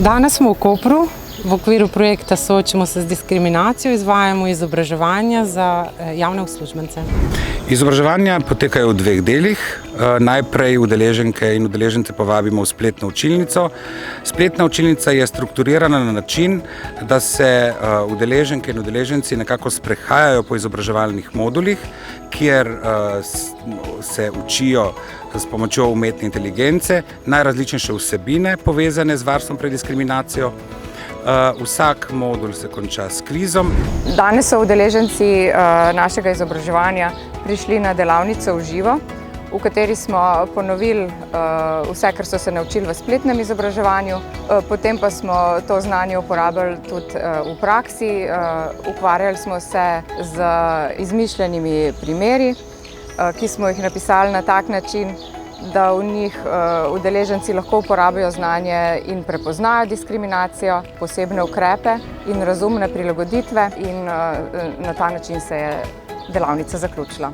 Danes smo v Kopru. V okviru projekta Soočimo se z diskriminacijo izvajamo izobraževanja za javne uslužbence. Izobraževanja potekajo v dveh delih. Najprej udeleženke in udeležence povabimo v spletno učilnico. Spletna učilnica je strukturirana na način, da se udeleženke in udeleženci nekako sprehajajo po izobraževalnih modulih, kjer se učijo s pomočjo umetne inteligence najrazličnejše vsebine povezane z varstvom pred diskriminacijo. Vsak modul se konča s kvizom. Danes so udeleženci našega izobraževanja prišli na delavnico v živo, v kateri smo ponovili vse, kar so se naučili v spletnem izobraževanju, potem pa smo to znanje uporabili tudi v praksi. Ukvarjali smo se z izmišljenimi primeri, ki smo jih napisali na tak način, da v njih udeleženci lahko uporabijo znanje in prepoznajo diskriminacijo, posebne ukrepe in razumne prilagoditve, in na ta način se je delavnica zaključila.